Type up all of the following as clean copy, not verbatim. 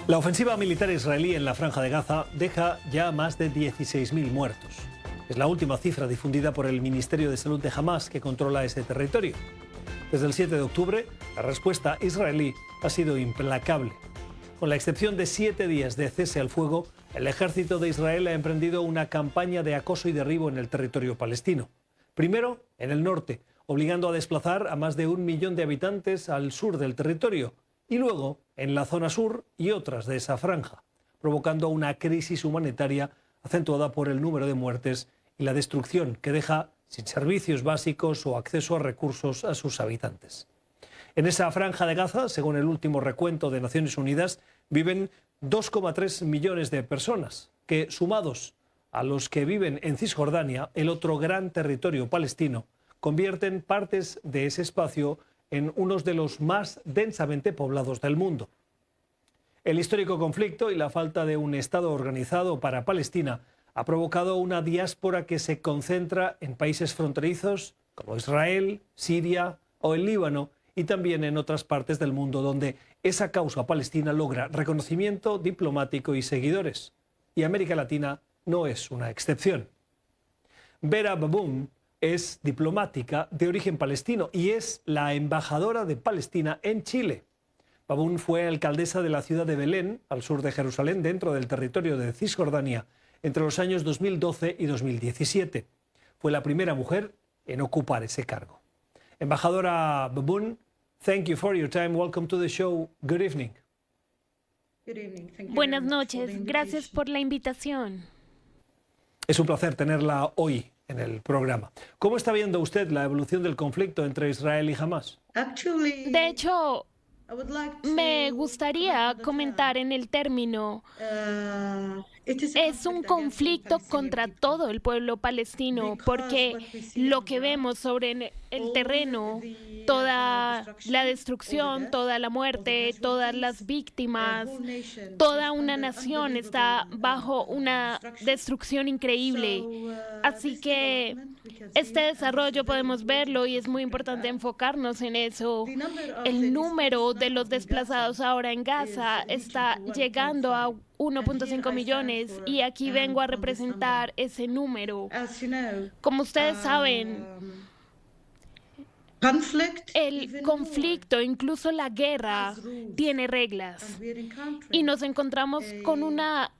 La ofensiva militar israelí en la Franja de Gaza deja ya más de 16.000 muertos. Es la última cifra difundida por el Ministerio de Salud de Hamás, que controla ese territorio. Desde el 7 de octubre, la respuesta israelí ha sido implacable. Con la excepción de 7 días de cese al fuego, el ejército de Israel ha emprendido una campaña de acoso y derribo en el territorio palestino. Primero, en el norte, obligando a desplazar a más de 1 millón de habitantes al sur del territorio, y luego en la zona sur y otras de esa franja, provocando una crisis humanitaria acentuada por el número de muertes y la destrucción que deja sin servicios básicos o acceso a recursos a sus habitantes. En esa franja de Gaza, según el último recuento de Naciones Unidas, viven 2,3 millones de personas, que sumados a los que viven en Cisjordania, el otro gran territorio palestino, convierten partes de ese espacio en unos de los más densamente poblados del mundo. El histórico conflicto y la falta de un Estado organizado para Palestina ha provocado una diáspora que se concentra en países fronterizos como Israel, Siria o el Líbano, y también en otras partes del mundo donde esa causa palestina logra reconocimiento diplomático y seguidores. Y América Latina no es una excepción. Vera Baboun es diplomática de origen palestino y es la embajadora de Palestina en Chile. Baboun fue alcaldesa de la ciudad de Belén, al sur de Jerusalén, dentro del territorio de Cisjordania, entre los años 2012 y 2017. Fue la primera mujer en ocupar ese cargo. Embajadora Baboun, thank you for your time. Welcome to the show. Good evening. Buenas noches. Gracias por la invitación. Es un placer tenerla hoy en el programa. ¿Cómo está viendo usted la evolución del conflicto entre Israel y Hamás? De hecho, me gustaría comentar en el término. Es un conflicto contra todo el pueblo palestino, porque lo que vemos sobre el terreno, toda la destrucción, toda la muerte, todas las víctimas, toda una nación está bajo una destrucción increíble. Así que este desarrollo podemos verlo y es muy importante enfocarnos en eso. El número de los desplazados ahora en Gaza está llegando a 1.5 millones y aquí vengo a representar ese número. Como ustedes saben, el conflicto, incluso la guerra, tiene reglas y nos encontramos con una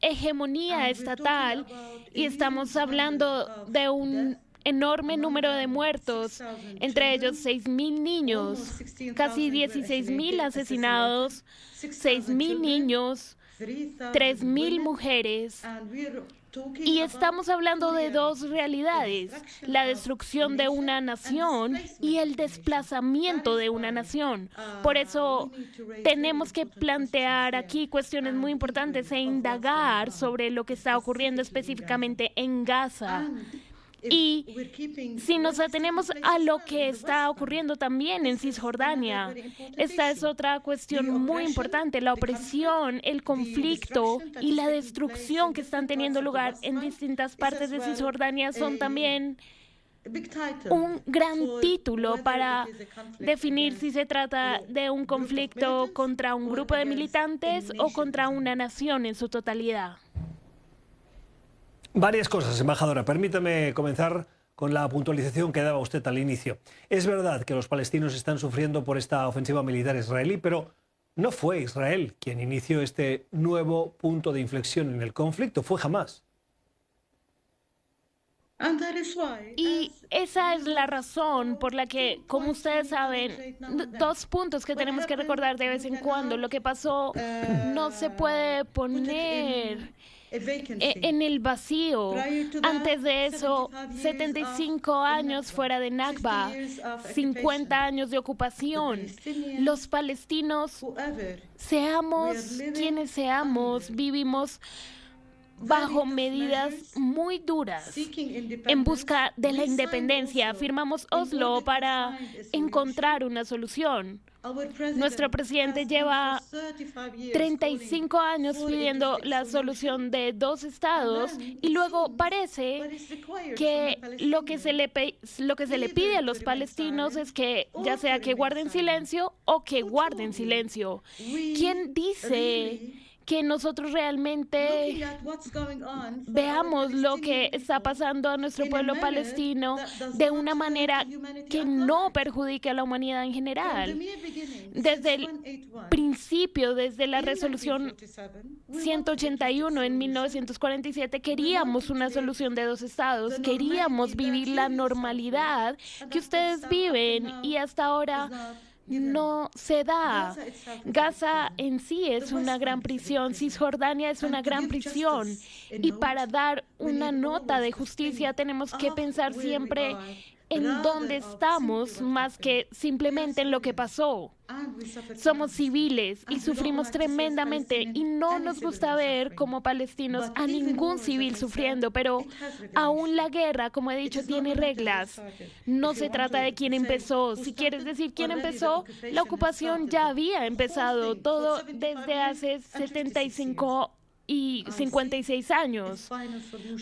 hegemonía estatal y estamos hablando de un enorme número de muertos, entre ellos 6.000 niños, casi 16.000 asesinados, 6.000 niños, 3.000 mujeres. Y estamos hablando de dos realidades, la destrucción de una nación y el desplazamiento de una nación. Por eso tenemos que plantear aquí cuestiones muy importantes e indagar sobre lo que está ocurriendo específicamente en Gaza. Y si nos atenemos a lo que está ocurriendo también en Cisjordania, esta es otra cuestión muy importante. La opresión, el conflicto y la destrucción que están teniendo lugar en distintas partes de Cisjordania son también un gran título para definir si se trata de un conflicto contra un grupo de militantes o contra una nación en su totalidad. Varias cosas, embajadora. Permítame comenzar con la puntualización que daba usted al inicio. Es verdad que los palestinos están sufriendo por esta ofensiva militar israelí, pero no fue Israel quien inició este nuevo punto de inflexión en el conflicto, fue Hamás. Y esa es la razón por la que, como ustedes saben, dos puntos que tenemos que recordar de vez en cuando. Lo que pasó no se puede poner en el vacío. Antes de eso, 75 años fuera de Nakba, 50 años de ocupación. Los palestinos, seamos quienes seamos, vivimos bajo medidas muy duras en busca de la independencia. Firmamos Oslo para encontrar una solución. Nuestro presidente lleva 35 años pidiendo la solución de 2 estados y luego parece que lo que se le pide a los palestinos es que ya sea que guarden silencio o que guarden silencio. ¿Quién dice que nosotros realmente veamos lo que está pasando a nuestro pueblo palestino de una manera que no perjudique a la humanidad en general? Desde el principio, desde la resolución 181 en 1947, queríamos una solución de 2 estados, queríamos vivir la normalidad que ustedes viven y hasta ahora no se da. Gaza en sí es una gran prisión, Cisjordania es una gran prisión y para dar una nota de justicia tenemos que pensar siempre en dónde estamos más que simplemente en lo que pasó. Somos civiles y sufrimos tremendamente y no nos gusta ver como palestinos a ningún civil sufriendo, pero aún la guerra, como he dicho, tiene reglas. No se trata de quién empezó. Si quieres decir quién empezó, la ocupación ya había empezado, todo desde hace 75 y 56 años.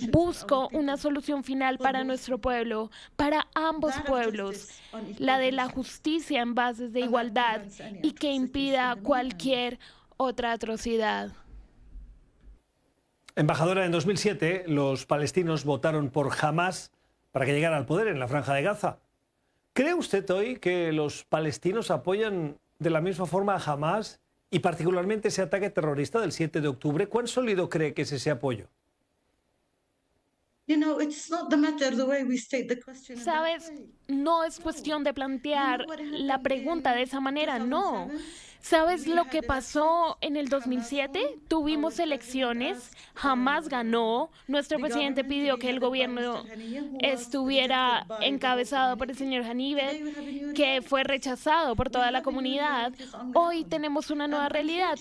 Busco una solución final para nuestro pueblo, para ambos pueblos, la de la justicia en bases de igualdad y que impida cualquier otra atrocidad. Embajadora, en 2007 los palestinos votaron por Hamás para que llegara al poder en la Franja de Gaza. ¿Cree usted hoy que los palestinos apoyan de la misma forma a Hamás y particularmente ese ataque terrorista del 7 de octubre? ¿Cuán sólido cree que es ese apoyo? Sabes, no es cuestión de plantear la pregunta de esa manera, no. ¿Sabes lo que pasó en el 2007? Tuvimos elecciones, Hamás ganó, nuestro presidente pidió que el gobierno estuviera encabezado por el señor Haniyeh, que fue rechazado por toda la comunidad. Hoy tenemos una nueva realidad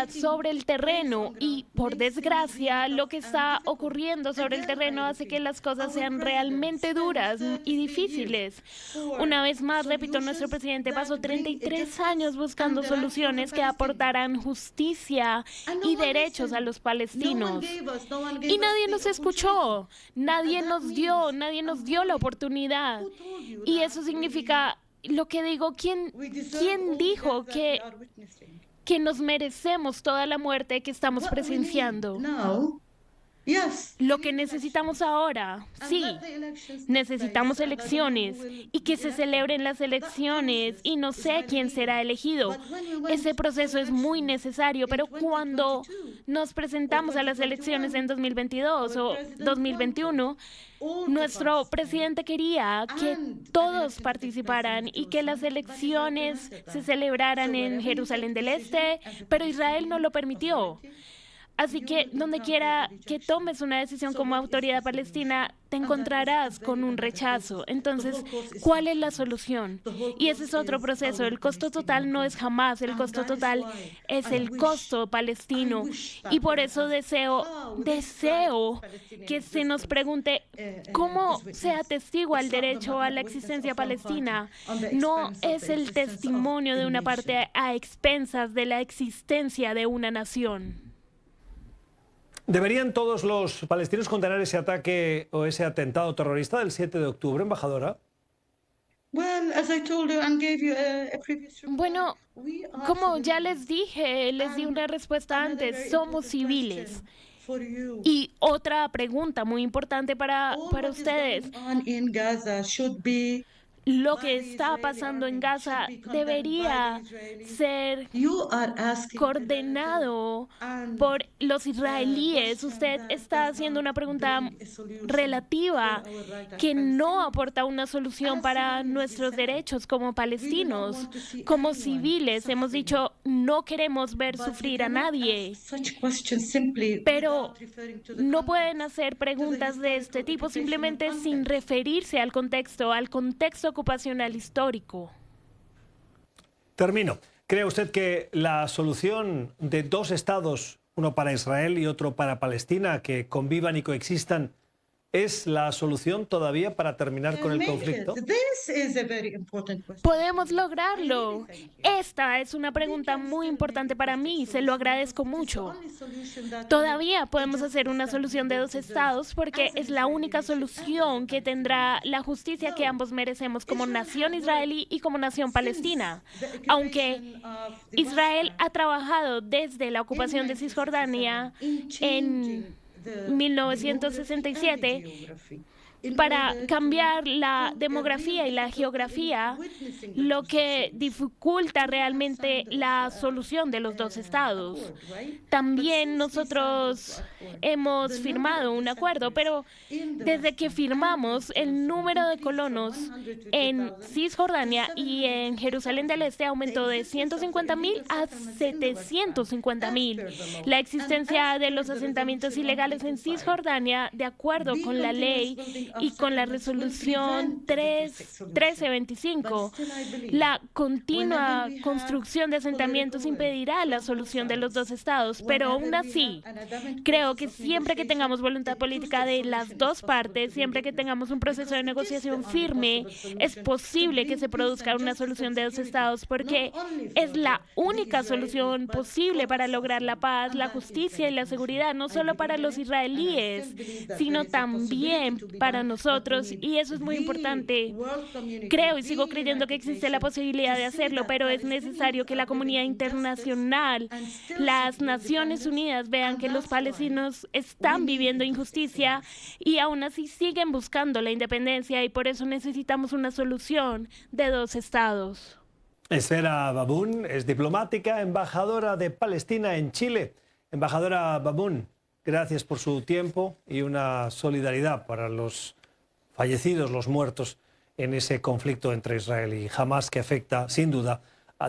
sobre el terreno y, por desgracia, lo que está ocurriendo sobre el terreno hace que las cosas sean realmente duras y difíciles. Una vez más, repito, nuestro presidente pasó 33 años buscando soluciones que aportaran justicia y derechos a los palestinos. Y nadie nos escuchó, nadie nos dio la oportunidad. Y eso significa, lo que digo, ¿quién dijo que nos merecemos toda la muerte que estamos presenciando? Lo que necesitamos ahora, sí, necesitamos elecciones y que se celebren las elecciones y no sé quién será elegido. Ese proceso es muy necesario, pero cuando nos presentamos a las elecciones en 2022 o 2021, nuestro presidente quería que todos participaran y que las elecciones se celebraran en Jerusalén del Este, pero Israel no lo permitió. Así que donde quiera que tomes una decisión como autoridad palestina, te encontrarás con un rechazo. Entonces, ¿cuál es la solución? Y ese es otro proceso. El costo total no es jamás, el costo total es el costo palestino. Y por eso deseo que se nos pregunte cómo se atestigua el derecho a la existencia palestina. No es el testimonio de una parte a expensas de la existencia de una nación. ¿Deberían todos los palestinos condenar ese ataque o ese atentado terrorista del 7 de octubre, embajadora? Bueno, como ya les dije, les di una respuesta antes, somos civiles. Y otra pregunta muy importante para ustedes. Lo que está pasando en Gaza debería ser coordinado por los israelíes. Usted está haciendo una pregunta relativa que no aporta una solución para nuestros derechos como palestinos. Como civiles hemos dicho, no queremos ver sufrir a nadie. Pero no pueden hacer preguntas de este tipo simplemente sin referirse al contexto ocupacional histórico. Termino. ¿Cree usted que la solución de 2 estados, uno para Israel y otro para Palestina, que convivan y coexistan, ¿es la solución todavía para terminar con el conflicto? Podemos lograrlo. Esta es una pregunta muy importante para mí y se lo agradezco mucho. Todavía podemos hacer una solución de dos estados porque es la única solución que tendrá la justicia que ambos merecemos como nación israelí y como nación palestina. Aunque Israel ha trabajado desde la ocupación de Cisjordania en 1967 para cambiar la demografía y la geografía, lo que dificulta realmente la solución de los dos estados. También nosotros hemos firmado un acuerdo, pero desde que firmamos, el número de colonos en Cisjordania y en Jerusalén del Este aumentó de 150.000 a 750.000. La existencia de los asentamientos ilegales en Cisjordania, de acuerdo con la ley y con la resolución 1325, la continua construcción de asentamientos impedirá la solución de los dos estados, pero aún así, creo que siempre que tengamos voluntad política de las dos partes, siempre que tengamos un proceso de negociación firme, es posible que se produzca una solución de dos estados, porque es la única solución posible para lograr la paz, la justicia y la seguridad, no solo para los israelíes, sino también para nosotros, y eso es muy importante. Creo y sigo creyendo que existe la posibilidad de hacerlo, pero es necesario que la comunidad internacional, las Naciones Unidas, vean que los palestinos están viviendo injusticia y aún así siguen buscando la independencia, y por eso necesitamos una solución de dos estados. Esfera Baboun es diplomática, embajadora de Palestina en Chile. Embajadora Baboun, gracias por su tiempo y una solidaridad para los fallecidos, los muertos en ese conflicto entre Israel y Hamás, que afecta sin duda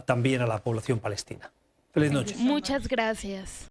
también a la población palestina. Feliz noche. Muchas gracias.